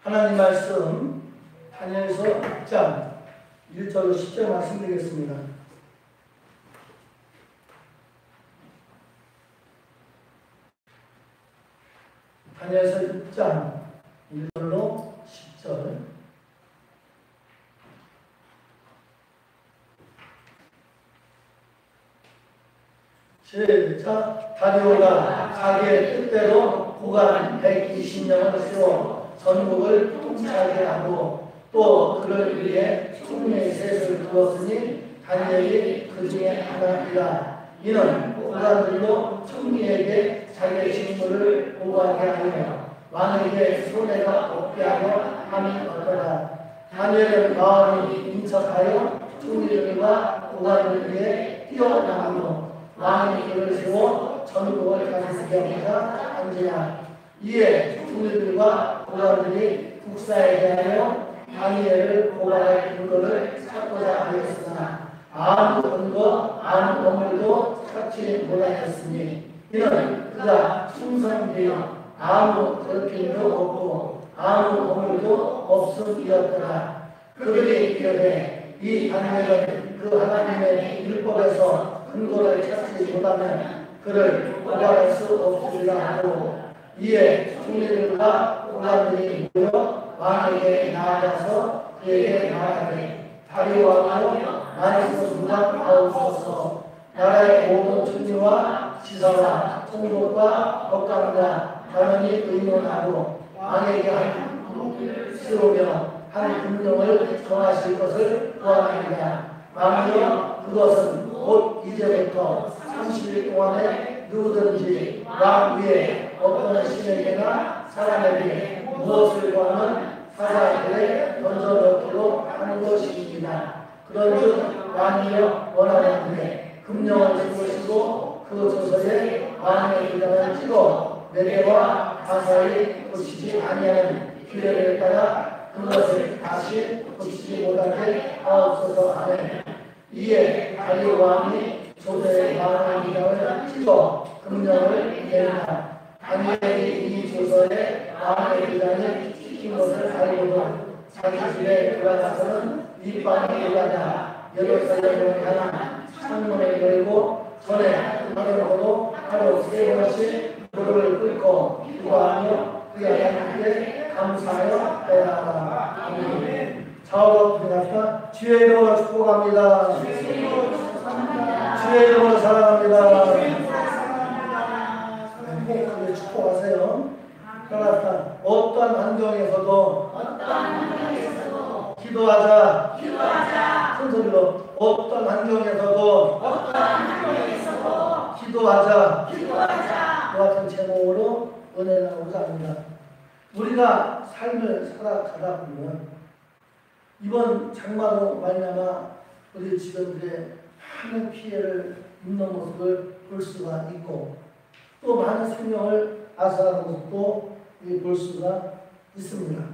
하나님 말씀 다니엘서 6장 1절로 10절 말씀드리겠습니다. 다니엘서 6장 1절로 10절. 시작. 다리오가 자기의 뜻대로 고관 120명을 세워 전국을 통치하게 하고 또 그를 위해 총리의 셋을 두었으니 다니엘이 그 중에 하나이라. 이는 고관들로 총리에게 자기의 직무를 보고하게 하며 왕에게 손해가 없게 하려 함이 없더라. 다니엘은 마음이 인척하여 총리들과 고관들 위해 뛰어나가며 왕이 그를 세워 전국을 다스리게 하고자 한지라. 이에 총리들과 고관들이 국사에 대하여 다니엘을 고발할 근거를 찾고자 하였으나 아무 근거 아무 건물도 찾지 못하였으니 이는 그가 충성되어 아무 더럽힘도 없고 아무 건물도 없음이었더라. 그들이 이르되 이 다니엘은 그 하나님의 율법에서 근거를 찾지 못하면 그를 고발할 수 없으리라 하고 이에 총리들과 고관들이 모여 왕에게 나아가서 그에게 말하되 다리오왕이여 나에게서 무당하옵소서. 나라의 모든 총리와 지사와 총독과 법관과 단원이 의논하고 왕에게 한 법을 세우며 한 금령을 정하실 것을 구하나이다. 왕이여 그것은 곧 이제부터 30일 동안에 누구든지 왕 위에 어떤 신에게나 사람에게 무엇을 구하면 사자에게 던져넣기로 하는 것입니다. 그런즉 왕이여 원하는데 금령을 세우시고 그 조서에 왕의 이름을 찍어 내게와 가사에 고치지 아니하는 규례를 따라 그것을 다시 고치지 못하게 하옵소서 하네. 이에 다리오 왕이 조서에 왕의 이름을 찍어 금령을 내리나 다니엘이 이 조서에 왕의 이름을 찍힌 것을 알고도 자기 집에 들어가서는 윗방에 올라가 예루살렘을 향한 창문을 열고 전에 하늘로도 하루 3번씩 무릎을 꿇고 기도하며 그의 하나님께 감사하여 배하라. 아멘. 좌우로 부탁합니다. 주의 이름으로 축복합니다. 주의 이름으로 사랑합니다. 행복하게 축복하세요. 따라서 어떠한 환경에서도 기도하자. 큰 소리로 어떤 환경에서도 기도하자. 그 같은 제목으로 은혜 나누고자 합니다. 우리가 삶을 살아가다 보면 이번 장마로 말미암아 우리 주변들의 많은 피해를 입는 모습을 볼 수가 있고 또 많은 생명을 앗아가는 모습도 볼 수가 있습니다.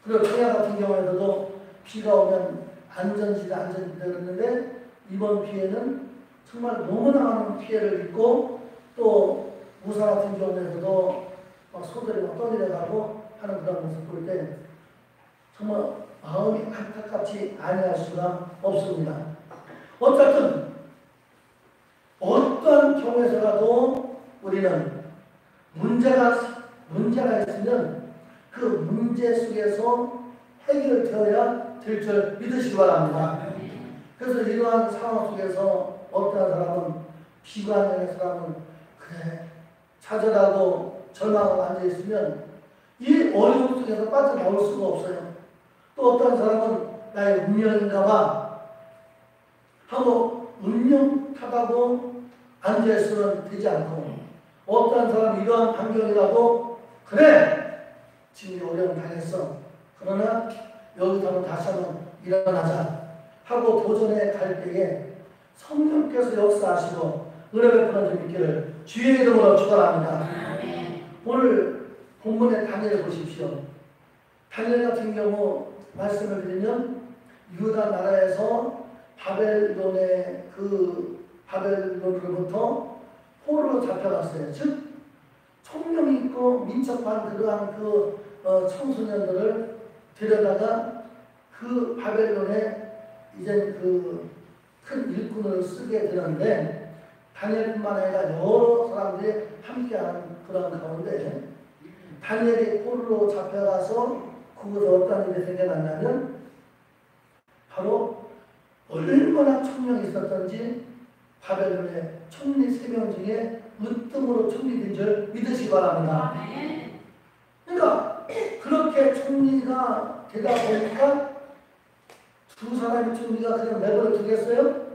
그리고 평야 같은 경우에도 비가 오면 안전지대였는데 이번 피해는 정말 너무나 많은 피해를 입고 또 우사 같은 경우에도 막 소들이 막 떠내려가고 하는 그런 모습 볼 때 정말 마음이 안타깝지 아니할 수가 없습니다. 어쨌든 어떤 경우에서라도 우리는 문제가 있으면 그 문제 속에서 해결되어야 될 줄 믿으시기 바랍니다. 그래서 이러한 상황 속에서 어떤 사람은 비관적인 사람은 그래 좌절하고 절망하고 앉아있으면 이 어려움 속에서 빠져나올 수가 없어요. 또 어떤 사람은 나의 운명인가 봐 하고 운명 탓하고 앉아있으면 되지 않고 어떤 사람은 이러한 환경이라도 그래 지금 어려움 당했어. 그러나 여기서 한번 다시 한번 일어나자 하고 도전해 갈 때에 성령께서 역사하시고 은혜 베푸는 줄 있기를 주의 이름으로 축원합니다. 오늘 본문의 다니엘 보십시오. 다니엘 같은 경우 말씀을 드리면 유다 나라에서 바벨론의 그 바벨론으로부터 포로로 잡혀갔어요. 즉 총명이 있고 민첩한 그러한 그 청소년들을 데려다가 그 바벨론에 이제 그 큰 일꾼을 쓰게 되는데 다니엘뿐만 아니라 여러 사람들이 함께하는 그런 가운데 다니엘이 포로로 잡혀가서 그곳에 어떤 일이 생겨났냐면 바로 얼마나 총명이 있었던지 바벨론의 총리 3명 중에 으뜸으로 총리된 줄 믿으시기 바랍니다. 그러니까 그렇게 총리가 되다 보니까 두 사람의 총리가 그냥 내버려 두겠어요?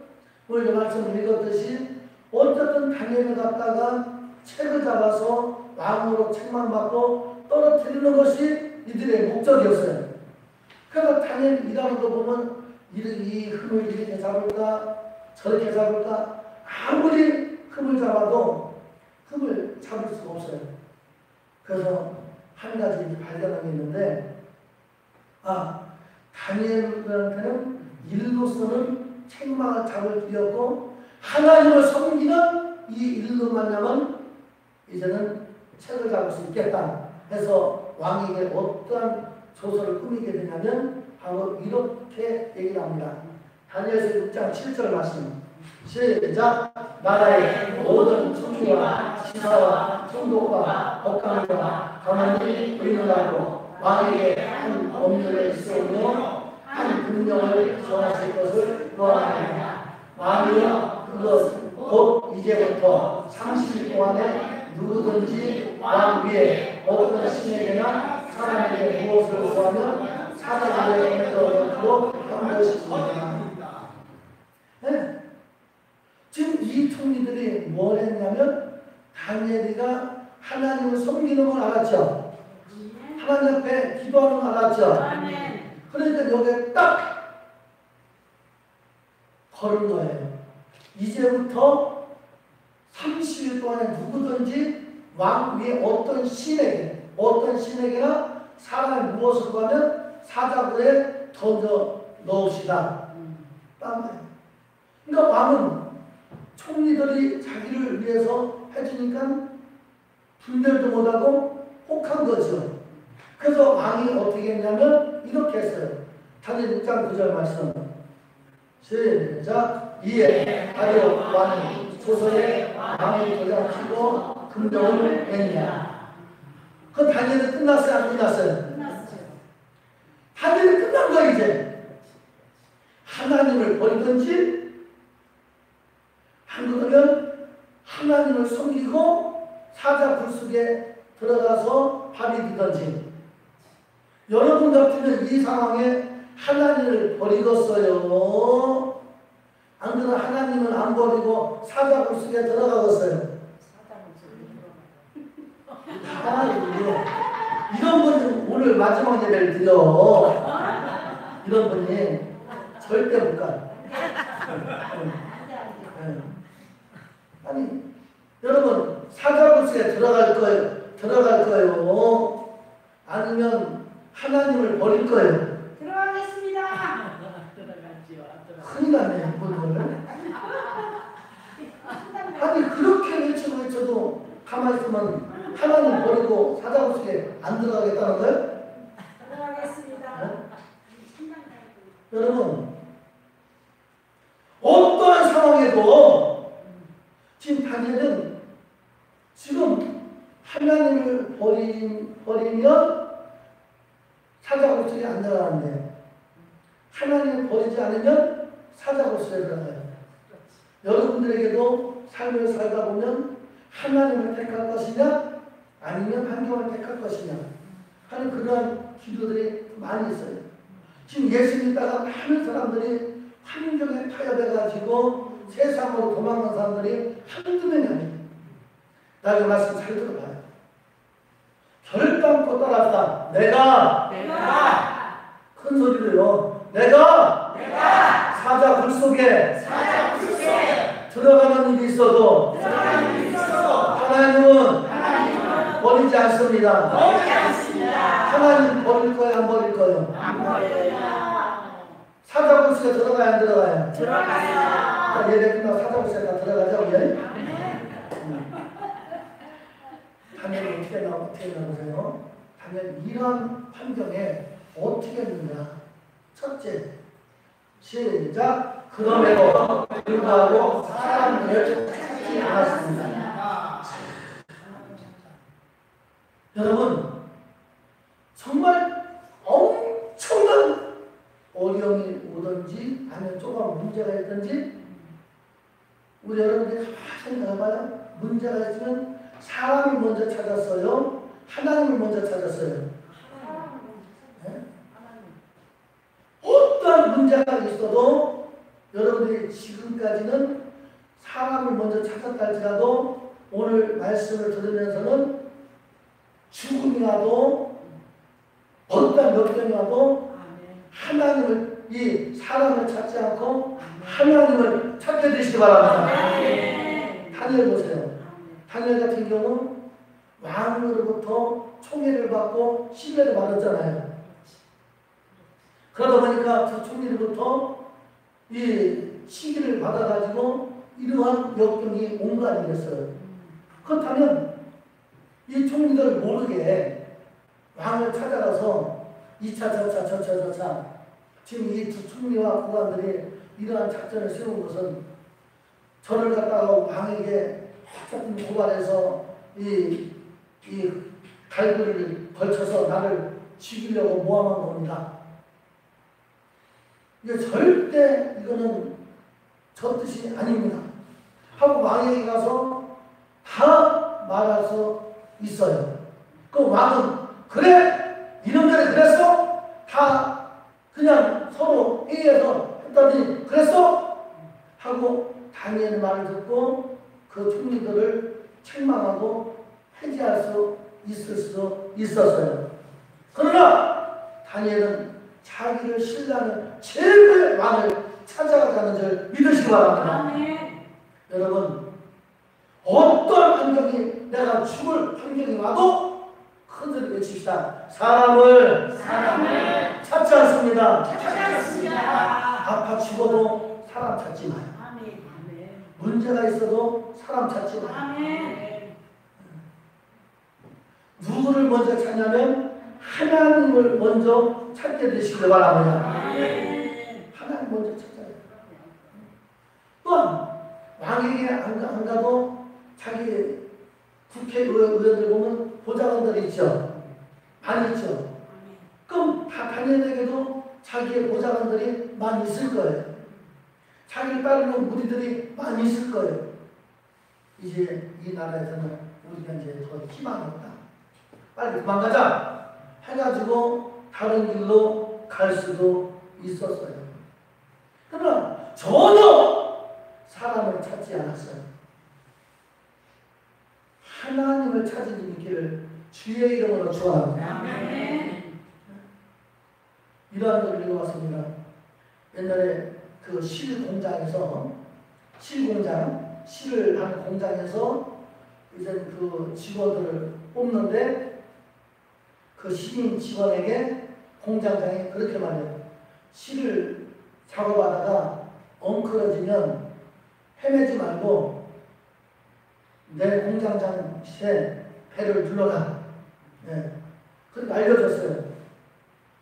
오늘 말씀을 읽었듯이 어쨌든 다니엘을 갖다가 책을 잡아서 왕으로 책망받고 떨어뜨리는 것이 이들의 목적이었어요. 그래서 다니엘 일하는 거 보면 이 흠을 이렇게 잡을까 저렇게 잡을까 아무리 흠을 잡아도 흠을 잡을 수가 없어요. 그래서 한 가지 발견한 게 있는데 다니엘한테는 일로서는 책망을 잡을 길이었고 하나님을 섬기는 이 일로만냐면 이제는 책을 잡을 수 있겠다 해서 왕에게 어떠한 조서를 꾸미게 되냐면 바로 이렇게 얘기를 합니다. 다니엘서 6장 7절 말씀 시작. 나라의 모든 총리와 지사와 총독과 법관과 가만히 의논하고 왕에게 한 법률에 있어오며 한 금령을 정하실 것을 구하나이다. 왕이여 그것 곧 이제부터 30일 동안에 누구든지 왕 위에 어떤 신에게나 사람에게 무엇을 구하면 사자들의 행동으로 한 것입니다. 네. 지금 이 총리들이 뭘 했냐면 다니엘이가 하나님을 섬기는 걸 알았죠. 하나님 앞에 기도하는 걸 알았죠. 그러니까 여기에 딱 걸은 거예요. 이제부터 30일 동안에 누구든지 왕 위에 어떤 신에게나 사람이 무엇을 구하면 사자굴에 던져 넣읍시다. 그러니까 왕은 총리들이 자기를 위해서 해주니까 분별도 못하고 혹한 거죠. 그래서 왕이 어떻게 했냐면 이렇게 했어요. 다니엘 6장 9절 말씀 시작. 이에 다리오 왕이 조서에 왕의 도장을 치고 금령을 냈냐. 그 다니엘이 끝났어요? 안 끝났어요? 끝났어요. 다니엘이 끝난 거야 이제. 하나님을 버리든지 안 그러면 하나님을 섬기고 사자 굴속에 들어가서 밥이 되든지. 여러분 같으면 이 상황에 하나님을 버리겠어요? 안 그러면 하나님은 안 버리고 사자 굴속에 들어가겠어요? 이런 분이 오늘 마지막 예배를 드려. 이런 분이 절대 못 가요. 아니 여러분 사자굴속에 들어갈 거예요? 아니면 하나님을 버릴 거예요? 들어가겠습니다. 큰일 났네 이분들. 아니 그렇게 외쳐도 가만히 있으면 하나님 버리고 사자굴속에 안 들어가겠다는 거예요? 들어가겠습니다. 네? 여러분 어떠한 상황에도 지금 다니엘은 지금 하나님을 버리면 사자굴속에 안 들어가는데 하나님을 버리지 않으면 사자굴속에 들어가요. 여러분들에게도 삶을 살다 보면 하나님을 택할 것이냐 아니면 환경을 택할 것이냐 하는 그러한 기도들이 많이 있어요. 지금 예수 믿다가 많은 사람들이 환경에 타협해가지고 세상으로 도망간 사람들이 한두 명이 아니에요. 나 이 말씀 잘 들어봐요. 결단코 따랐다. 내가 큰 소리로요. 내가 사자 굴속에 들어가는 일이 있어도 하나님은 버리지 않습니다. 하나님 버릴 거예요? 안 버릴 거예요? 안 버려요. 사자굴속에 들어가야 안 들어가요? 들어가요. 예배 끝나고 사자굴속에 다 들어가자 우리. 하나님 어떻게 나오세요? 당연히 이러한 환경에 어떻게 했느냐. 첫째, 시작. 그럼에도 불구하고 사람들을 찾지 않았습니다. 여러분, 정말 엄청난 어려움이 오든지 아니면 조금 문제가 있든지 우리 여러분들이 가만히 생각해봐요. 문제가 있으면 사람이 먼저 찾았어요? 하나님을 먼저 찾았어요? 네? 어떠한 문제가 있어도 여러분들이 지금까지는 사람을 먼저 찾았다 할지라도 오늘 말씀을 들으면서는 죽음이 와도 어떤 역경이 와도 하나님을 이 사람을 찾지 않고 하나님을 찾게 되시기 바랍니다. 다니엘 보세요. 다니엘 같은 경우 왕으로부터 총애를 받고 신뢰를 받았잖아요. 그러다 보니까 그 총리로부터 이 시기를 받아가지고 이러한 역경이 온갖 일이었어요. 그렇다면 이 총리들 모르게 왕을 찾아가서 2차, 저차 지금 이 두 총리와 국왕들이 이러한 작전을 세운 것은 저를 갖다가 왕에게 어쨌든 고발해서 이 갈고리를 걸쳐서 나를 죽이려고 모함한 겁니다. 이게 절대 이거는 저 뜻이 아닙니다. 하고 왕에게 가서 다 말할 수 있어요. 그 왕은 그래? 이놈들이 그랬어? 다 그냥 서로 회의해서 했더니 그랬어? 하고 다니엘의 말을 듣고 그 총리들을 책망하고 해지할 수 있을 수도 있었어요. 그러나 다니엘은 자기를 신뢰하는 최고의 왕을 찾아가자는 줄 믿으시기 바랍니다. 여러분, 어떤 환경이 내가 죽을 환경이 와도 큰 소리 외칩시다. 사람을 찾지 않습니다. 아파 죽어도 사람 찾지 마요. 문제가 있어도 사람 찾지 마요. 누구를 먼저 찾냐면 하나님을 먼저 찾게 되시길 바랍니다. 하나님 먼저 찾아야 돼요. 또한 왕에게 안 가도 자기 국회의원들 보면 보좌관들이 있죠. 많이 있죠. 그럼 다 다니엘에게도 자기의 보좌관들이 많이 있을 거예요. 자기를 따르는 무리들이 많이 있을 거예요. 이제 이 나라에서는 우리가 이제 더 희망이 없다. 빨리 그만 가자 해가지고 다른 길로 갈 수도 있었어요. 그러나 전혀 사람을 찾지 않았어요. 하나님을 찾은 길을 주의 이름으로 축원합니다. 이러한 것을 읽어봤습니다. 옛날에 그 실 공장에서 실을 하는 공장에서 이제 그 직원들을 뽑는데 그 신인 직원에게 공장장이 그렇게 말해요. 실을 작업하다가 엉클어지면 헤매지 말고 내 공장장실에 배를 눌러라. 네. 그렇게 알려줬어요.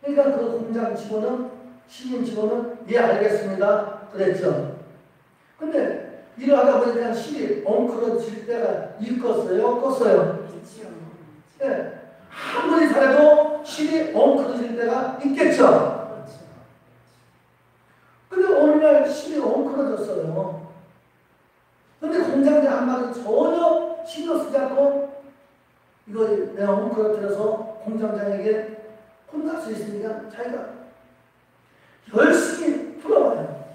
그러니까 그 공장 직원은, 신인 직원은 예 알겠습니다 그랬죠. 근데 일을 하다 보니까 실이 엉클어질 때가 있겠어요? 껐어요? 네. 아무리 잘해도 실이 엉클어질 때가 있겠죠. 근데 어느 날 실이 엉클어졌어요. 근데 공장장 한 말은 전혀 신경 쓰지 않고 이거 내가 엉클어뜨려서 공장장에게 혼날 수 있으니까 자기가 열심히 풀어봐요.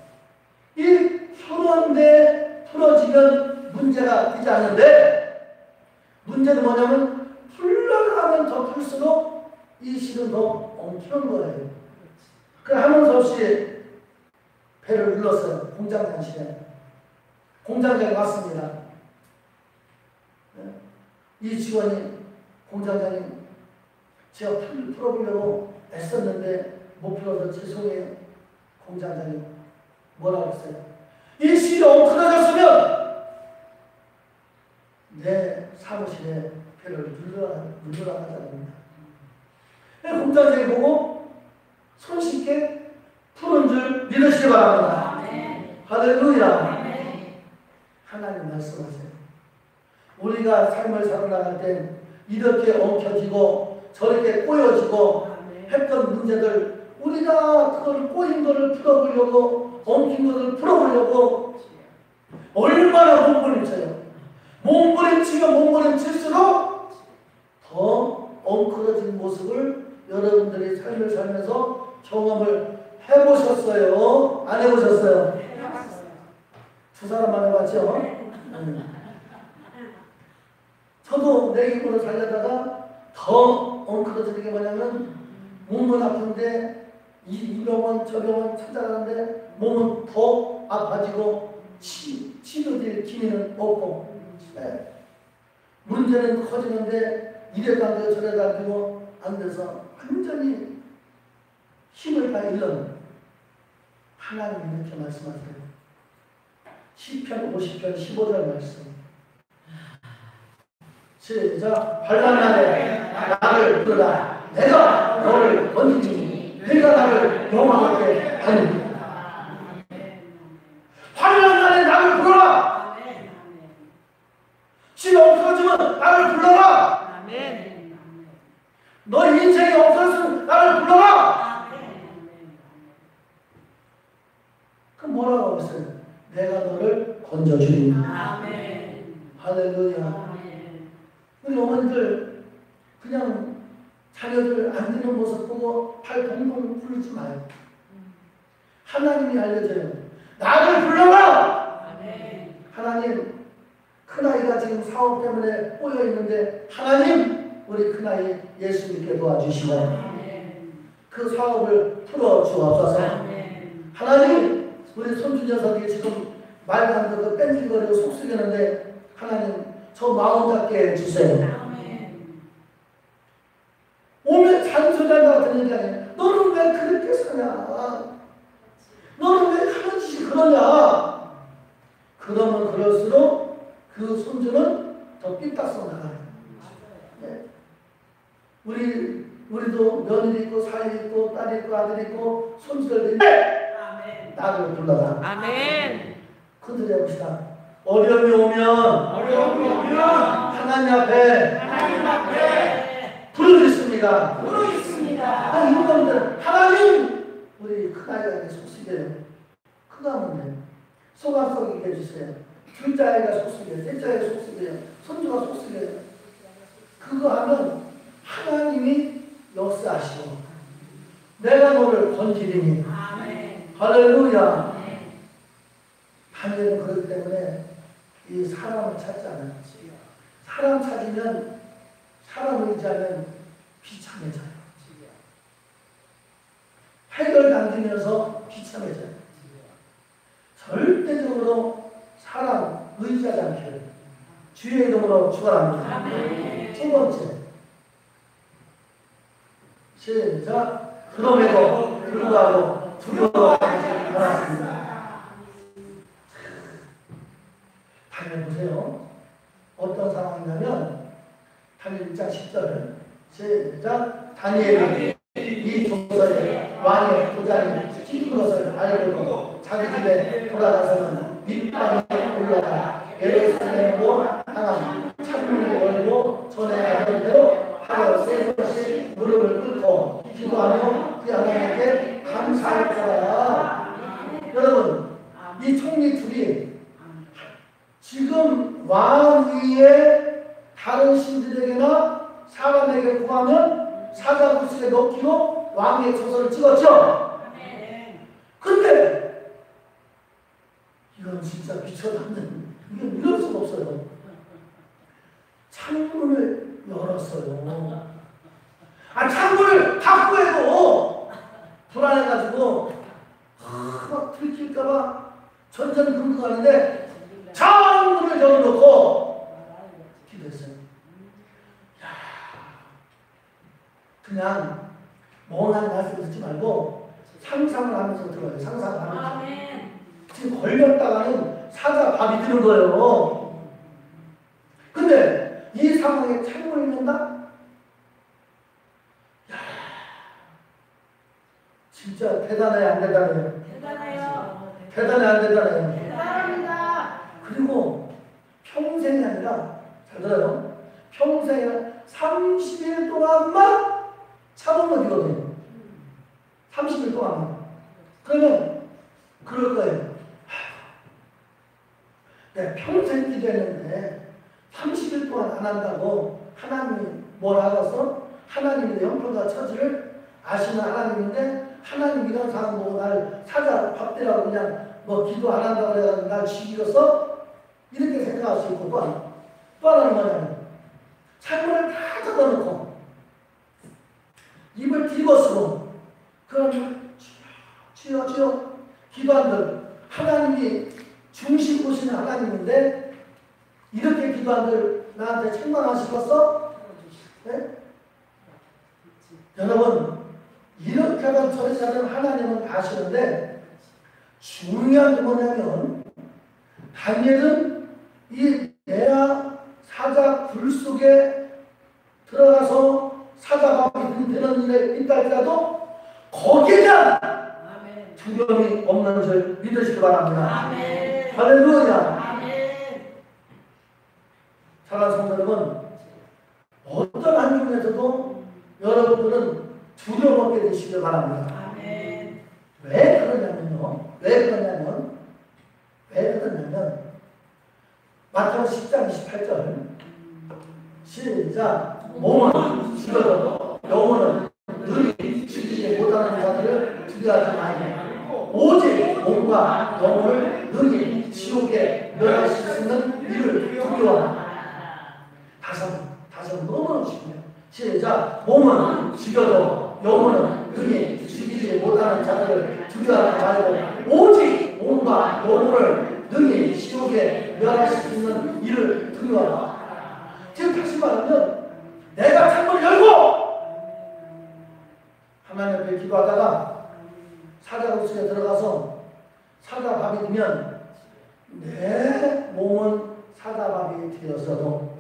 이 풀었는데 풀어지면 문제가 되지 않는데 문제는 뭐냐면 풀려가면 더 풀수록 이 실은 더 엉키는 거예요. 그래 하면서 없이 배를 눌렀어요. 공장장실에. 공장장이 왔습니다. 이 직원이 공장장이 제가 풀어보려고 애썼는데 못 풀어서 죄송해요. 공장장이 뭐라고 했어요? 이 실이 엉클어졌으면 내 사무실에 배를 눌러라 하자는 겁니다. 공장장이 보고 손쉽게 푸는 줄 믿으시기 바랍니다. 할렐루야. 하나님 말씀하세요. 우리가 삶을 살아나갈 때 이렇게 엉켜지고 저렇게 꼬여지고 했던 문제들, 우리가 그걸 꼬인 것을 풀어보려고, 엉킨 것을 풀어보려고 얼마나 몸부림쳐요. 몸부림치면 몸부림칠수록 더 엉클어진 모습을 여러분들이 삶을 살면서 경험을 해보셨어요? 안 해보셨어요? 두 사람만 해봤죠? 저도 내 힘으로 살려다가 더 엉클어지는 게 뭐냐면, 몸은 아픈데 이 병원 저 병원 찾아가는데 몸은 더 아파지고 치료될 기미는 없고, 문제는 커지는데 이래도 안 되고 저래도 안 되고 안 돼서 완전히 힘을 다 잃는, 하나님이 이렇게 말씀하세요. 시편 50편 15절 말씀. 시작. 환난 날에 나를 부르라. 내가 너를 건지니 네가 나를 영화롭게 하리니. 환난 날에 나를 부르라. 지금 없어지면 나를 불러라. 너 인생이 없어졌으면 나를 불러라. 그럼 뭐라고 했어요? 내가 너를 건져주리니. 할렐루야. 우리 어머니들 그냥 자녀들 안 되는 모습 보고 발 동동 굴리지 마요. 하나님이 알려줘요. 나를 불러라. 하나님, 큰아이가 지금 사업 때문에 꼬여 있는데 하나님, 우리 큰아이 예수 믿게 도와주시고 그 사업을 풀어주옵소서. 하나님, 우리 손주 녀석이 지금 말도 안 되고 뺀질거리고 속쓰리는데 하나님, 저 마음 잡게 해주세요. 오면 잔소리가 같은 얘기 아니에요. 너는 왜 그렇게 사냐? 너는 왜 하는 짓이 그러냐? 그러면 그럴수록 그 손주는 더 삐딱서 나가요. 네. 우리도 며느리 있고 사위 있고 딸 있고 아들 있고 손주들 있는데 나를 불러라. 아멘. 큰소리 해봅시다. 어려움이 오면 하나님 앞에 부르겠습니다. 이분들 하나님, 우리 큰아이가 속쓰게요. 큰아이는 속안 썩이게 해주세요. 둘째 아이가 속쓰게요. 셋째 아이가 속쓰게요. 손주가 속쓰게요. 그거 하면 하나님이 역사하시고 내가 너를 건지리니. 할렐루야. 하나님은 그렇기 때문에 이 사람을 찾지 않아요. 사람 찾으면, 사람을 의지하면 비참해져요. 해결당기면서 비참해져요. 절대적으로 사람 의지하지 않게 해요. 주의 이름으로 축원합니다. 두 번째, 시작. 그럼에도 불구하고 두려워하지 않았습니다. 다녀보세요. 어떤 상황이냐면 다니엘 1장 10절 시작. 다니엘이 이 조서에 왕의 도장이 찍힌 것을 알고도 자기 집에 돌아가서는 밑방에 올라가 예루살렘으로 향한 창문을 열고 전에 하던 대로 하여 세 번씩 무릎을 꿇고 기도하며 그 하나님께 감사할 거야. 여러분, 이 총리 둘이 지금 왕 위에 다른 신들에게나 사람에게 구하면 사자구슬에 넣기로 왕의 조서를 찍었죠. 근데 이건 진짜 미쳐났는, 이건 이럴 수가 없어요. 창문을 열었어요. 창문을 닫고 해도 불안해가지고 막 들킬까봐 전전긍긍하는데 창문을 열어놓고 기도했어요. 그냥 멍한 말씀 듣지 말고 상상을 하면서 들어요. 상상을 하면서. 지금 걸렸다가는 사자 밥이 드는 거예요. 근데 이 상황에 창문을 연다? 진짜 대단해, 안 대단해? 대단해요. 대단해, 안 대단해? 대단합니다. 그리고 평생이 아니라, 잘 들어요. 평생이 아니라 30일 동안만 참으면 되거든요. 30일 동안만. 그러면 그럴 거예요. 내가 평생 기도했는데 30일 동안 안 한다고 하나님이 뭐라고 했어? 하나님이 내 형편과 처지를 아시는 하나님인데 하나님 이런 상황 보고 날 사자 밥대라고 그냥 뭐 기도 안 한다고 그래가지고 날 죽이겠어? 이렇게 생각할 수 있고 또 하나는 뭐냐면 창문을 다 닫아놓고 입을 뒤집어쓰고 그러면 주여 기도한들 하나님이 중심 보시는 하나님인데 이렇게 기도한들 나한테 책망하시겠어? 네? 여러분 이렇게 하면 저렇게 하면 하나님은 아시는데 중요한 게 뭐냐면 다니엘은 이 내라 사자 불 속에 들어가서 사자밥이 되는 일에 있다 할지라도 거기에 대한 두려움이 없는 줄 믿으시기 바랍니다. 아멘. 할렐루야. 아멘. 사랑하는 성도 여러분, 어떤 환경에서도 여러분들은 두려움 없게 되시길 바랍니다. 아멘. 왜 그러냐면 마태복음 10장 28절 시작. 몸은 죽어도 영혼은 능히 죽이지 못하는 자들을 두려워하지 마시고 오직 몸과 영혼을 능히 지옥에 멸하실 수 있는 이를 두려워하라. 다시 한번 너무너무 쉽네요. 시작. 몸은 죽여도 영혼은 능히 죽이지 못하는 자들을 두려워하지 말고 오직 몸과 영혼을 능히 지옥에 멸하실 수 있는 이를 두려워하라. 지금 다시 말하면 내가 창문을 열고 하나님 앞에 기도하다가 사자 속에 들어가서 사자밥이 되면 내 몸은 사자밥이 되었어도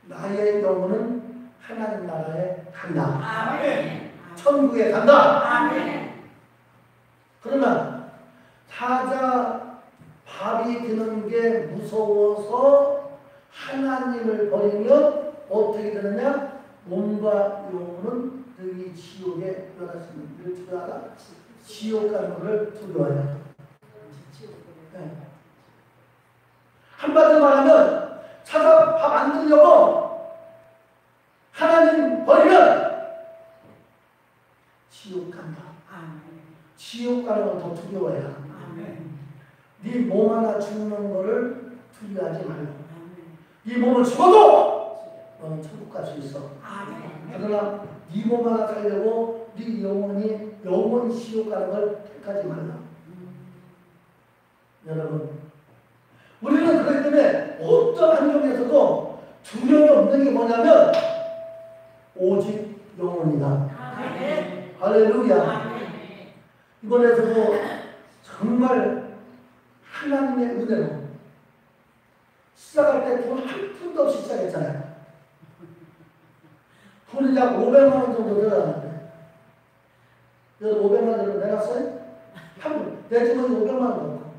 나의 영혼은 하나님 나라에 간다. 아멘. 천국에 간다. 아멘. 그러나 사자밥이 되는 게 무서워서 하나님을 버리면 어떻게 되느냐? 몸과 영혼은 능히 지옥에 멸하시는 일을 두려워하라. 지옥 가는 것을 두려워해라. 네. 한마디로 말하면 사자 밥 안 들려고 하나님 버리면 지옥 간다. 지옥 가는 걸 더 두려워해라. 네 몸 하나 죽는 것을 두려워하지 말고 이 몸을 죽어도 너는 천국 갈 수 있어. 그러나 네 몸 하나 살려고 네 영혼이 지옥 가는 걸 택하지 말라. 여러분 우리는 그렇기 때문에 어떤 환경에서도 두려움이 없는 게 뭐냐면 오직 영혼이다. 할렐루야. 이번에도 정말 하나님의 은혜로 시작할 때 돈 한 푼도 없이 시작했잖아요. 돈이 약 500만 원 정도 들어갔는데 여기서 500만 원 정도 내놨어요? 내 주머니 500만 원 넣고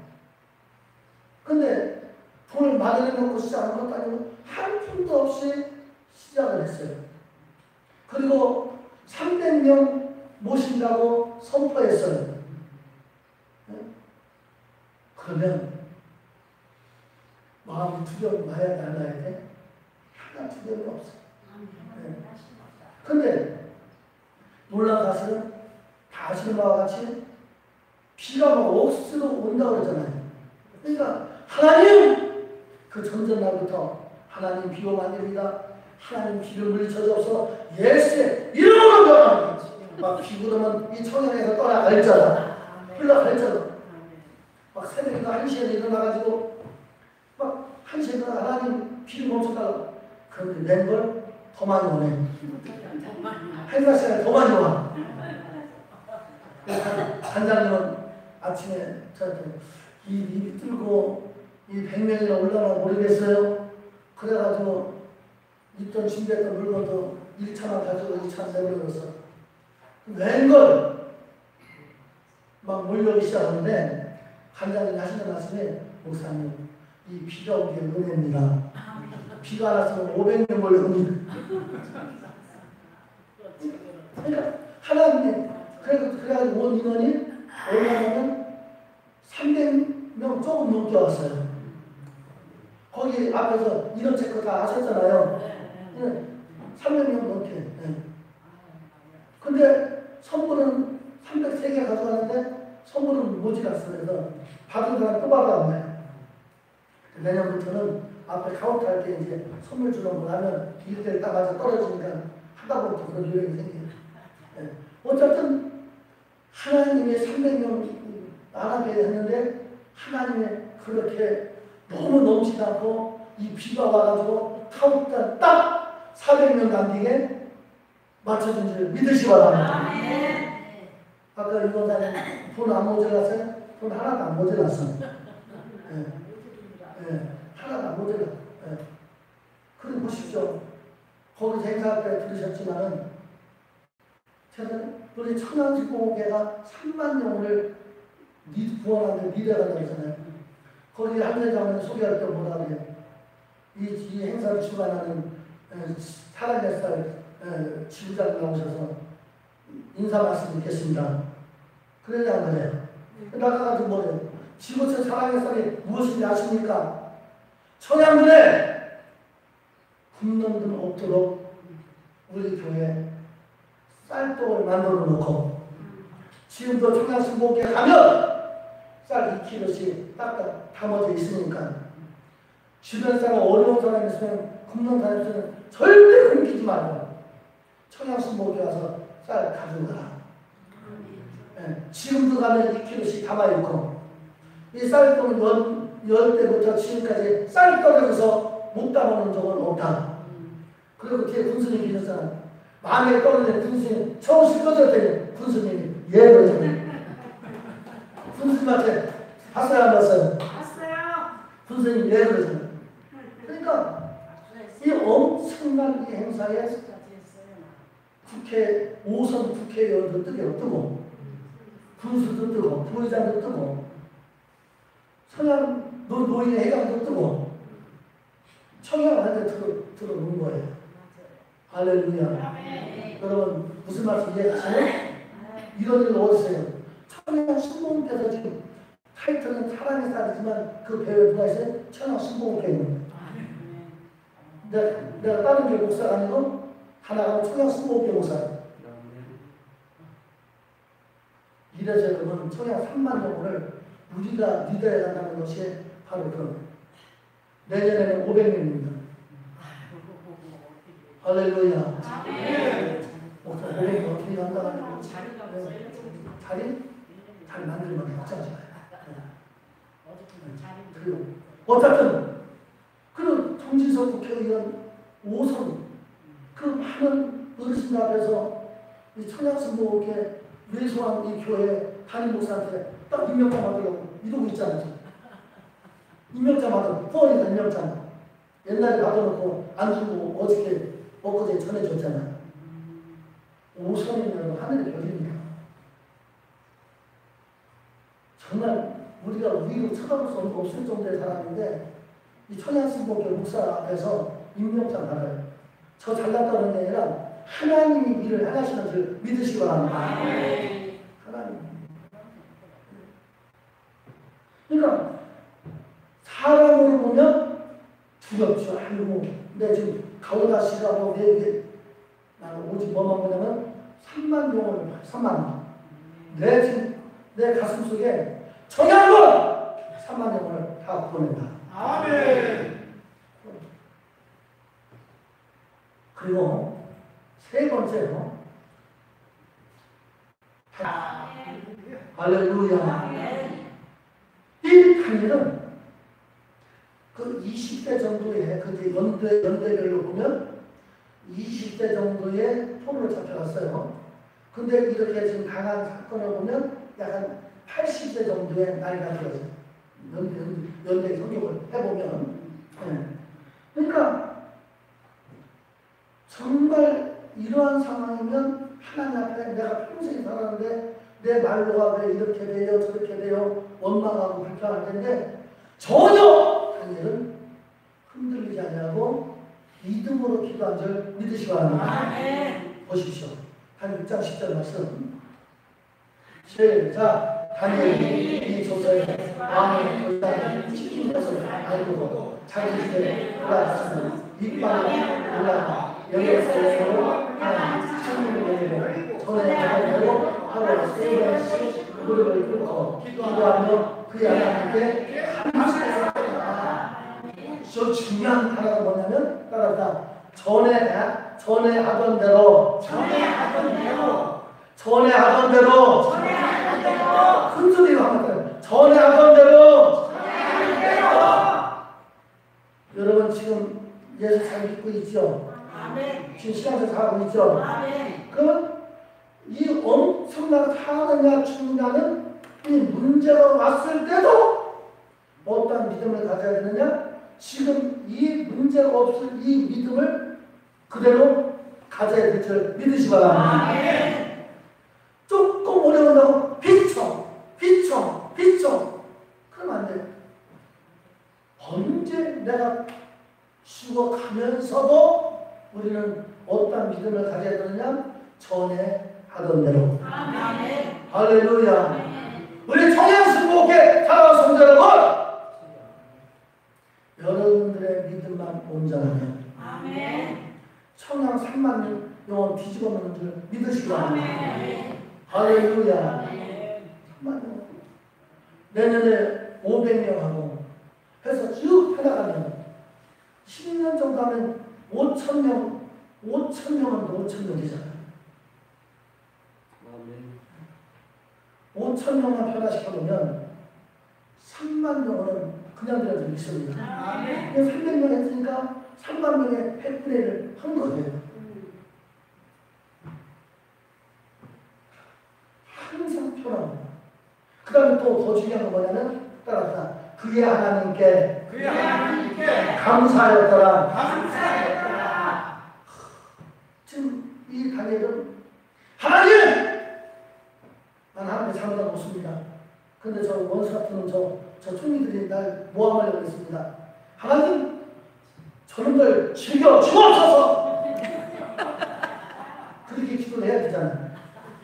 근데 돈을 마련해 놓고 시작한 것도 아니고 한 푼도 없이 시작을 했어요. 그리고 300명 모신다고 선포했어요. 그러면 마음이 두려움이 나야 돼, 안 나야 돼? 하나 두려움이 없어. 근데 놀라운 사실은 다 아시는 바와 같이 비가 막 억수로 온다고 그러잖아요. 그러니까 하나님! 그 전전날부터 하나님 비 오면 안 됩니다. 하나님 비를 물리쳐줘서 예수의 이름으로 막 비 그러면 이 청양에서 떠나갈 자다. 흘러갈 자다. 막 새벽에 1시에 일어나가지고 막 1시에 일어나 하나님 비를 멈춰달라고. 그런데 낸걸 더 많이 오네. 한가 시간에 더 많이 와. 단장님은 아침에 저한테 이 입이 뚫고 이 100명이나 올라나 모르겠어요. 그래가지고 있던 준비했던 물건도 1차만 가지고 2차 내버려뒀어. 웬걸 막 몰려오기 시작하는데 간장이 하시는 말씀에 목사님 이 비가 온 게 은혜입니다. 비가 안 왔으면 500명 몰려옵니다. 그러니까 하나님이 그래가지고 온 인원이 얼마냐면 300명 조금 넘게 왔어요. 거기 앞에서 인원 체크 다 하셨잖아요. 300명 넘게. 네. 근데 선물은 303개 가져가는데 선물은 모자랐어요. 그래서 받은 사람 또 받아왔네. 내년부터는 앞에 카운트 할 때 이제 선물 주는 거 하면 이렇게 딱 맞아 떨어지니까 하다 보면 그런 요령이 생겨요. 네. 어쨌든 하나님이 300명 안 하게 했는데 하나님이 그렇게 너무 넘치지 않고 이 비가 와가지고 카운트 딱 400명 남기게 맞춰준 줄 믿으시 바랍니다. 아까 이거는 돈 안 모자랐어요? 돈 하나도 안 모자랐어. 하나도 안 모자랐어. 그리고 보십시오. 거기서 행사할 때 들으셨지만은 우리 천연식공회가 3만 영혼을 구원하는 리더가 되잖아요. 거기 한대장을 소개할 때 뭐라 그래요? 이 행사를 주관하는 사랑의 쌀 지부장 나오셔서 인사 말씀 드리겠습니다. 그러냐 안 그래요? 나가가지고 뭐래요? 지구촌 사랑의 쌀이 무엇인지 아십니까? 청양군에 굶는 분 없도록 우리 교회 쌀떡을 만들어 놓고 지금도 청양신복에 가면 쌀 2kg씩 딱딱 담아져 있으니까 주변 사람 어려운 사람이 있으면 굶는 사람이 있으면 절대 굶기지 말고 청양신복에 와서 쌀 가지고 가라. 지금도 가면 2kg씩 담아있고 이 쌀떡은 열 때부터 지금까지 쌀떡에서 못 담아놓은 적은 없다. 그리고 뒤에 군수님 계셨잖아. 마음에 떨어지는 군수님 처음씩 꺼졌더니 군수님이 예를 좀 군수님한테 봤어요 안 봤어요? 봤어요. 군수님 예를 좀 그러니까 이 엄청난 이 행사에 국회 5선 국회의원도 뜨고 군수도 뜨고 부의장도 뜨고 서양 노인 회장도 뜨고 청양한테 들어놓은 거예요. 할렐루야. 여러분 무슨 말씀 이해하세요? 이런 일 어디서요? 천양 신봉께서 지금 타이틀은 사랑의 쌀이지만 그 배우에 누가 있어요? 천양 신봉교회입니다. 내가 다른 교회 목사가 아니고 하나가 천양 신봉교회 목사예요. 이래서 여러분 청양 3만 명을 우리가 리더해야 한다는 것이 바로 그 내년에는 500명입니다. 할렐루야. 목사 500명 어떻게 한다고 자리? 잘 만들면 걱정하지 마요. 그리고 어쨌든 그 정진석 국회의원 5선 그 많은 어르신 앞에서 이 청양신복에 외소한 이 교회 담임 목사한테 딱 임명장 받으려고 이러고 있잖아요. 임명장 받아 후원이다 임명장. 옛날에 받아놓고 안 주고 어저께 엊그제 전해줬잖아요. 5선이면 하늘의 별입니다. 정말 우리가 위로 쳐다볼 수 없을 정도의 사람인데 이 천양신복교 목사 앞에서 임명장 받아요. 저 잘났다는 게 아니라 하나님이 일을 하시는 줄 믿으시기 바랍니다. 하나님. 그러니까 사람으로 보면 두렵죠. 아이고 근데 지금 가오다 씨가 뭐 내게 나는 오직 뭐만 보냐면 3만 명을 3만 명. 내 가슴 속에 청양군 3만 명을 다 구원한다. 아멘. 그리고 세 번째로 할렐루야. 이 단일은 그 20대 정도의 그 연대별로 보면 20대 정도의 포로로 잡혀갔어요. 근데 이렇게 지금 강한 사건을 보면 약간 80대 정도의 나이가 들어요. 연대 성격을 해보면. 그러니까 정말 이러한 상황이면 하나님 앞에 내가 평생 살았는데 내 말로가 왜 이렇게 돼요 저렇게 돼요 원망하고 불평할 텐데 전혀 다니엘은 흔들리지 아니하고 믿음으로 기도한 줄 믿으시기 바랍니다. 아멘. 보십시오. 한 6장 10절 말씀. 시작. 다니엘이 이 조서에 왕의 결단을 지킨 것을 알고 자기 집에 올라갔으면 윗방에 올라가 여기에서 하나님 창문을 열고 전에 나가고 하루 세 번씩 무릎을 꿇고 기도하며 그의 하나님께 감사했다. 저 중요한 하나가 뭐냐면 따라서 전에 하던 대로 큰 소리로 합니다. 전에 하던 대로 여러분 지금 예수 잘 믿고 있죠? 아멘. 지금 신앙생활 하고 있죠? 아멘. 그러면 이 엄청난 사느냐 죽느냐는 이 문제가 왔을 때도 어떤 믿음을 가져야 되느냐? 지금 이 문제가 없을 이 믿음을 그대로 가져야 될 줄 믿으시 바랍니다. 아멘. 조금 어려운다고 비춰 그러면 안 돼. 언제 내가 죽어가면서도 우리는 어떤 믿음을 가져야 되느냐? 전에 하던 대로. 아멘. 할렐루야. 우리 청양승복에 살아온 성도 여러분, 여러분들의 믿음만 온전하면 아멘. 청양 3만 영혼 뒤집어 놓는 줄 믿으시기 바랍니다. 아멘. 할렐루야. 아멘. 3만 명. 내년에 500명하고 해서 쭉 해나가면 10년 정도 하면 5,000명, 5,000명은 5,000명 되잖아요. 5,000명만 변화시켜보면 3만 명은 그냥 들어도 있습니다. 아멘. 300명 했으니까 3만 명의 100분의 1을 한 거예요. 항상 편합니다. 그 다음에 또 더 중요한 건 뭐냐면 따라서 그의 하나님께 감사하였더라. 지금 이 다니엘은 하나님! 난 하나님의 잘못을 못습니다. 근데 저 원수 같은 저 총리들이 날 모함하려고 했습니다. 하나님! 저놈들 죽여 주옵소서! 그렇게 기도를 해야 되잖아요.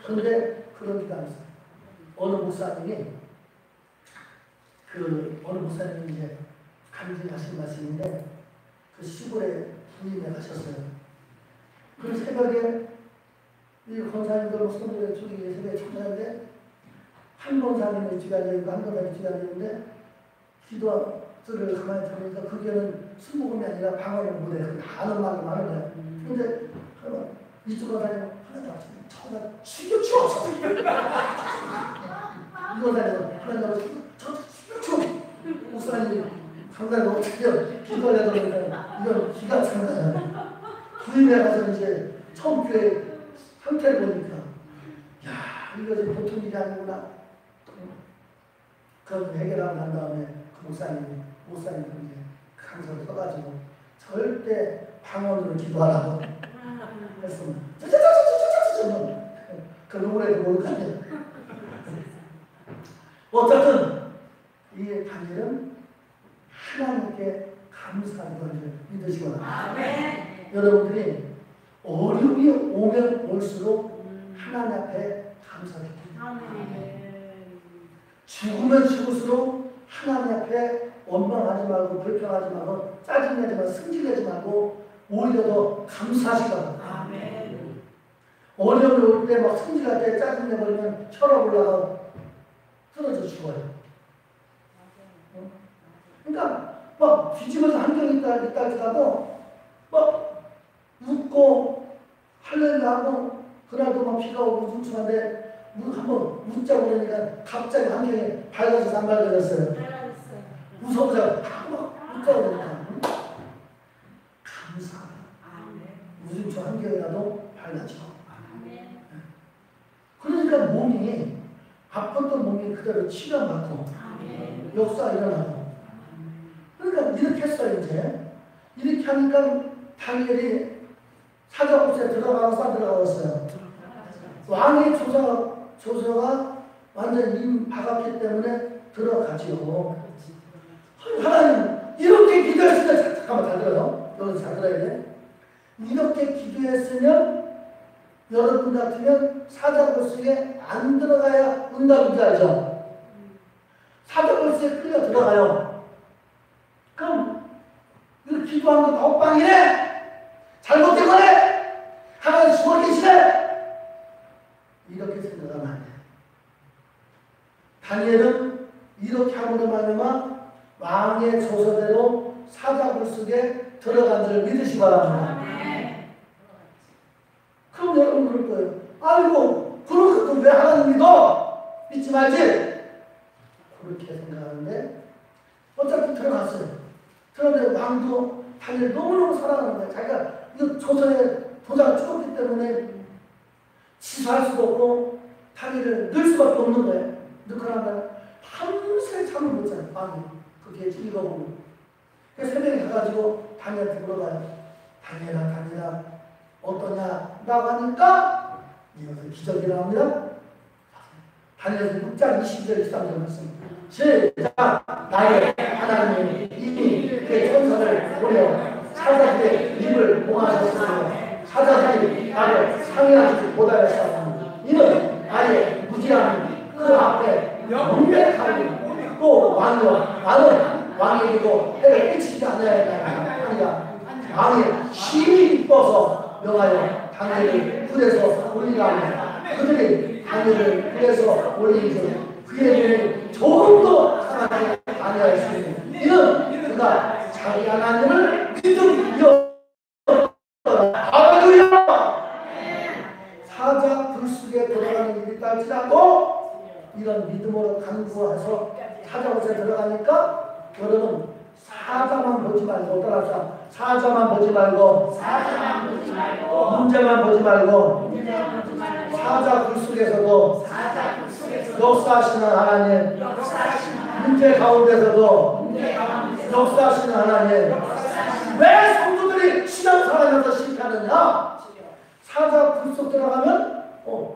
그런데 그런 기도 안 했어요. 어느 목사님이 이제 간증하신 말씀인데 그 시골에 부임에 가셨어요. 그 새벽에 이 권사님들 목사님들 저기 새벽에 참석하는데 한 권사님이 뒤에 앉아있고 한 권사님이 뒤에 앉아있는데 기도들을 가만히 들으니까 그게는 순복음이 아니라 방언의 무대 다 아는 말로 많은 거예요. 근데 이쪽 권사님은 하나님 앞에 저가 죽여 주옵소서. 이 권사님은 하나님 앞에 저 죽여 주옵소서. 목사님이 상당히 너무 기도를 해서 그러니까 이건 기가 찬 거잖아요. 부임에 가서 이제 처음 교회 상태를 보니까 야 이거 지금 보통 일이 아니구나. 그걸 해결하고 난 다음에 그 목사님이 이제 강사를 써가지고 절대 방언으로 기도하라고 했습니다. 그 노래도 모르겠네요. 어쨌든 이 다니엘은 하나님께 감사하는 것을 믿으시기 바랍니다. 여러분들이 어려움이 오면 올수록 하나님 앞에 감사해야 됩니다. 죽으면 죽을수록 하나님 앞에 원망하지 말고 불평하지 말고 짜증내지 말고 승질내지 말고 오히려 더 감사하시기 바랍니다. 어려움이 올 때 막 승질할 때 짜증내버리면 혈압 올라가 쓰러져 죽어요. 그러니까 막 뒤집어서 한경이 있다 할지라도 막 웃고 할렐루야 하고 그날도 막 비가 오고 뭉충한데 한번 웃자고 그러니까 갑자기 한경이 밝아져서 안 밝아졌어요. 무서워서 막 웃자고 그러니까 감사합니다. 우중충 한경이라도 밝아지고 그러니까 몸이 아팠던 몸이 그대로 치료받고 역사 일어나고 그러니까 이렇게 했어요. 이렇게 하니까 다니엘이 사자국수에 들어가서 들어갔어요. 왕의 조사가 조서가 완전 임 박았기 때문에 들어가지요. 하나님 이렇게 기도했으면 잠깐만 잘 들어요. 여기서 잘 들어야 돼. 이렇게 기도했으면 여러분 같으면 사자굴속에 안 들어가야 응답인 줄 알죠? 사자굴속에 끌려 들어가요. 그럼 이거 기도한 거 덕방이네? 잘못된 거네? 하나님 죽어 계시네? 이렇게 생각하면 안 돼. 다니엘은 이렇게 함으로 말미암아 왕의 조서대로 사자굴속에 들어간 줄 믿으시기 바랍니다. 그럼 여러분 그럴 거예요. 아이고 그런 것도 왜 하나님 믿어? 믿지 말지? 그렇게 생각하는데 어차피 들어갔어요. 그런데 왕도 다니엘 너무너무 사랑하는 거예요. 자기가 이 조서에 도장을 찍었기 때문에 취소할 수도 없고 다니엘을 넣을 수밖에 없는 거예요. 넣고나면 밤새 잠을 못 자요. 밤에 그게 읽어보고 새벽에 가가지고 다니엘한테 물어봐요. 다니엘아 어떠냐? 라고 하니까 이것은 기적이라고 합니다. 다니엘서 6장 22절 23절 말씀 시작! 나의 하나님이 이미 그의 천사를 보내 사자들의 입을 봉하셨으며 사자들이 나를 상해하지 못하였사오니 이는 나의 무지함이 그 앞에 명백하니 또 나는 왕에게도 해를 끼치지 않아야 왕의 힘이 이뻐서 명하여 다니엘을 불에서 올리라 하며 그들이 다니엘을 불에서 올리니 그의 눈이 조금도 상하지 아니하였으니 이는 그가 자기 하나님을 믿음이었다. 할렐루야! 사자 불속에 들어가는 일이 딸지라도 이런 믿음으로 간구해서 사자굴에 들어가니까 여러분 사자만 보지 말고 따라서 사자만 보지 말고 문제만 보지 말고 사자 굴속에서도 역사하시는 하나님 문제 가운데서도 역사하시는 하나님 왜 성도들이 신앙생활하면서 실패하느냐? 사자 굴속 들어가면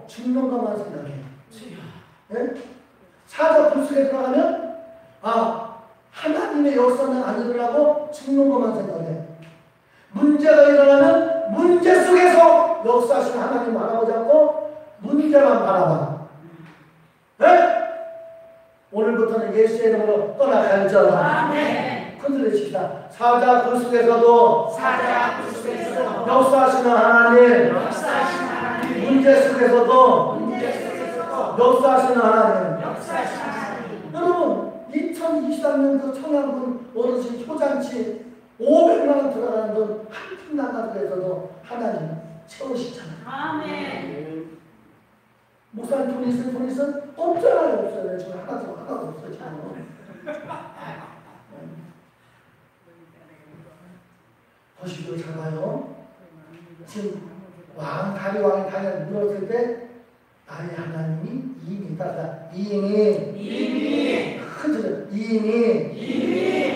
죽는 것만 생각해. 네? 사자 굴속에 들어가면 하나님의 역사는 안 일어나고 죽는 것만 생각해. 문제가 일어나면 문제 속에서 역사하시는 하나님 바라보지 않고 문제만 바라봐. 네? 오늘부터는 예수의 이름으로 떠나갈지어다. 흔들리십시다. 사자 굴속에서도 역사하시는 하나님, 문제 속에서도 역사하시는 하나님. 여러분 2023년도 청양군 어르신 초잔치 500만원 들어가는 돈 한 푼 나가도에서도 하나님 채우시잖아요. 아멘. 목사님 돈 있어요? 없잖아요. 없어요. 지금 하나도 없어요. 지금. 보시고 잘 봐요. 지금 다리 왕이 다니엘 물었을 때 나의 하나님이 이미 따라 이미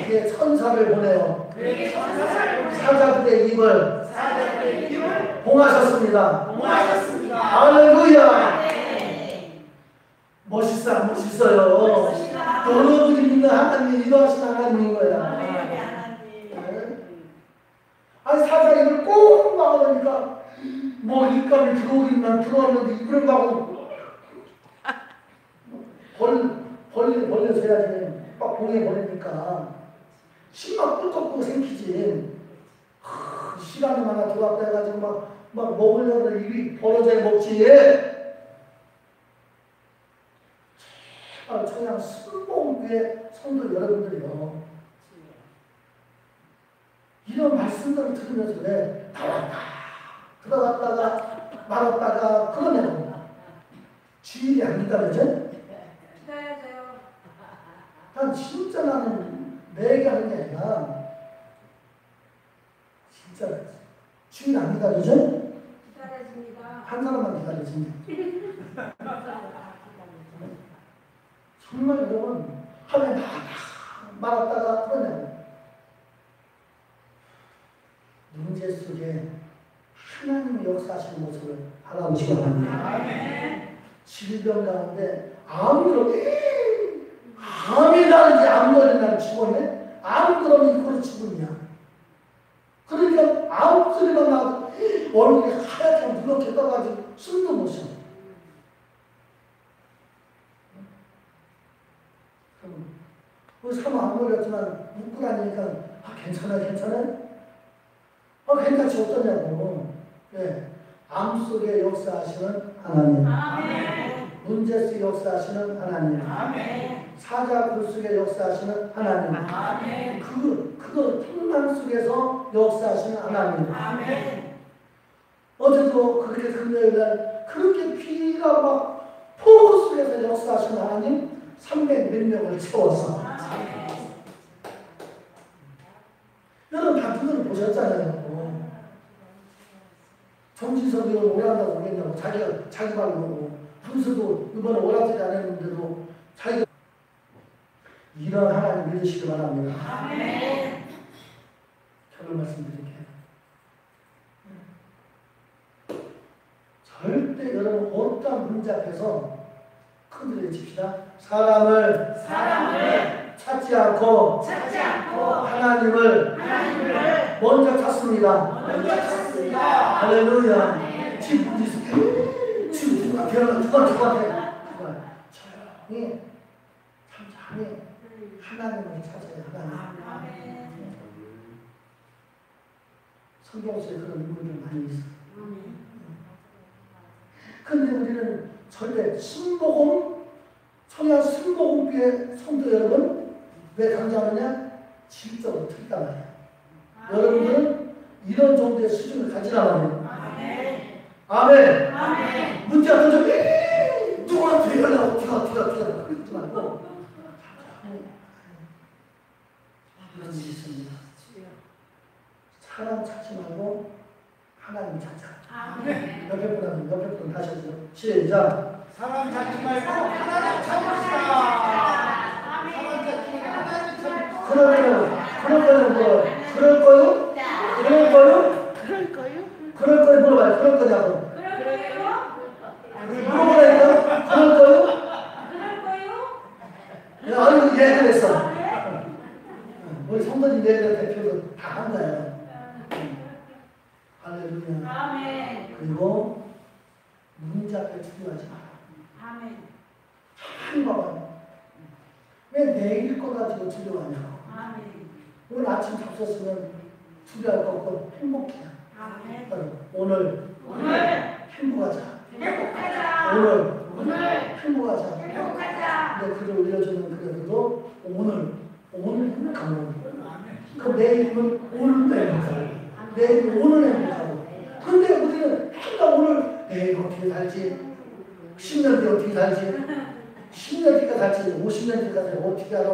그의 천사를 보내요. 사자들의 입을 봉하셨습니다. 할렐루야. 멋있어요. 여러분이 믿는 하나님이 이러하신 하나님인 거야. 아니 사자 입을 꼭 막아놓으니까 뭐 입감이 들어오기만 들어왔는데 입을 막고 벌려서 해야지. 막 봉에 버리니까 심막 꿀꺽꿀 생기지. 시간이 많아 들어왔다 해가지고 막 먹으려고 입이 벌어져야 먹지. 청양 순복음교회 성도 여러분들이요. 이런 말씀들을 들으면서 왜 나왔다 들어갔다가 말았다가 그러냐고. 주일이 아니다 그죠? 난 진짜 나는 내 얘기하는 게 아니라 진짜 주일 아니다 그죠? 한 사람만 기다려줍니다. 정말 여러분 하루에 말았다가 그러냐고. 문제 속에 하나님의 역사하시는 모습을 바라보시기 바랍니다. 질병 가운데 암이 나는지 암 걸린다는 죽었네? 암 그러면 이거로 죽었냐? 그러니까 암 소리가 나도 얼굴이 하얗게 누렇게 떠가지고 숨도 못 쉬어. 우리 사람 안 걸렸지만 웃고 다니니까 괜찮아 괜찮지 어떠냐고. 네. 암 속에 역사하시는 하나님, 아멘. 문제 속에 역사하시는 하나님, 아멘. 사자굴 속에 역사하시는 하나님, 아멘. 그거 풍랑 속에서 역사하시는 하나님. 아멘. 어제도 그렇게 금요일날 그렇게 비가 막 폭우 속에서 역사하시는 하나님 300 몇 명을 채워서 여러분 다 그걸 보셨잖아요. 정진석이 오란다고 오겠냐고 자기 말로 오고 분수도 이번에 오라지 않았는데도 자기가 이런 하나님 믿으시기 바랍니다. 아멘. 결론 말씀드릴게요. 절대 여러분 어떤 문제 앞에서 큰소리 칩시다. 사람을 찾지 않고 하나님을 먼저 찾습니다. 할렐루야. 지금 누가 누가 조용히 천천히 하나님을 찾아야 하나님. 성경 속에 그런 인물들 많이 있어요. 근데 우리는 절대 청약 순복음교회 성도 여러분 왜 강조하느냐? 질적으로 틀리단 말이야. 여러분들은 이런 정도의 수준을 가지란 말이에요. 아멘. 문제가 던져 누구한테 연락하고 뒤가 그러지 말고 이런 일이 있습니다. 사람 찾지 말고 하나님 찾자. 옆에 분 하셨죠? 시작. 사람 찾지 말고 하나님 찾읍시다. 사람 찾지 말고 하나님 찾읍시다. 그럴 거요 물어봐요. 그럴 거냐고. 물어보라니까. 그럴 거요? 아유 얘기했어. 우리 성도님 얘기를 대표로 다 한 거예요. 할렐루야. 그리고 문제 앞에 두려워하지 마라. 잘 봐봐요. 왜 내일 거 가지고 두려워하냐고. 오늘 아침 잡섰으면 두려워할 거 없고 행복해. 오늘 행복하자. 오늘 행복하자. 근데 글을 올려주는 그래도 오늘 행복하고 그 내일은 오늘도 행복하고 내일 오늘 행복하고 근데 우리는 항상 오늘 내일 어떻게 살지 10년 뒤에 어떻게 살지 10년 뒤가 살지 50년 뒤가 살지 어떻게 알아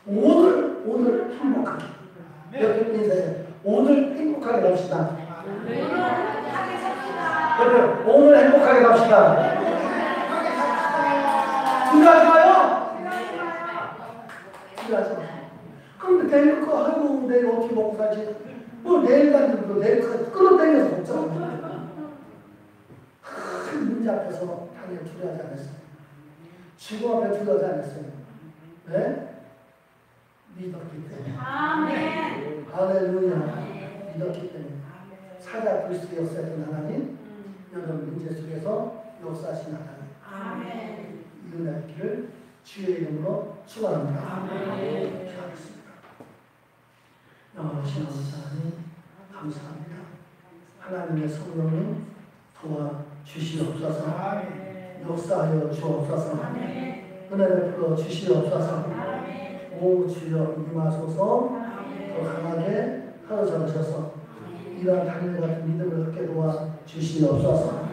오늘 행복하게 옆에 인사해 오늘 행복하게 갑시다 여러분 오늘 행복하게 갑시다 두려워하지 마요 두려워하지 마요 그럼 내일 거 하고 내일 어떻게 먹고 살지 뭐 내일 간다고 내일 끌어당겨서 먹잖아 큰 문제 앞에서 당연히 두려워하지 않았어요 죽음 앞에 두려워하지 않았어요 왜? 믿었기 때문에 할렐루야 믿었기 때문에 사자 그리스도의 역사했던 하나님 여러분 문제 속에서 역사하신 하나님 이 은혜의 길을 주의 이름으로 축원합니다. 기도하겠습니다. 영원하신 하나님 감사합니다. 하나님의 성령님 도와주시옵소서 역사하여 주옵소서 은혜를 풀어 주시옵소서 오 주여 임하소서 더 강하게 하여져셔서 이러한 당일 같은 믿음을 갖게 도와주시옵소서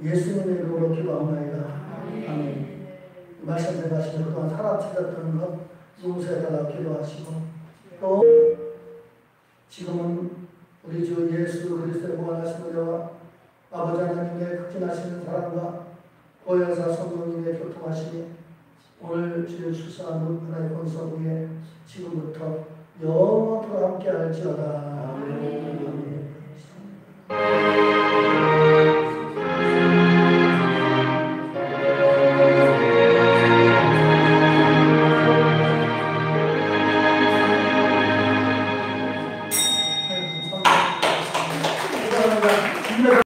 예수님의 이름으로 기도하옵나이다. 아멘. 말씀 대하시며 그동안 사람 찾았던 것 용서해달라고 기도하시고 또 지금은 우리 주 예수 그리스도의 무한하신 은혜와 아버지 하나님의 극진하시는 사랑과 보혜사 성령님의 교통하심이 오늘 주의 출산한 하나의 권석 위에 지금부터 영원토록 함께 할지어다. 아멘.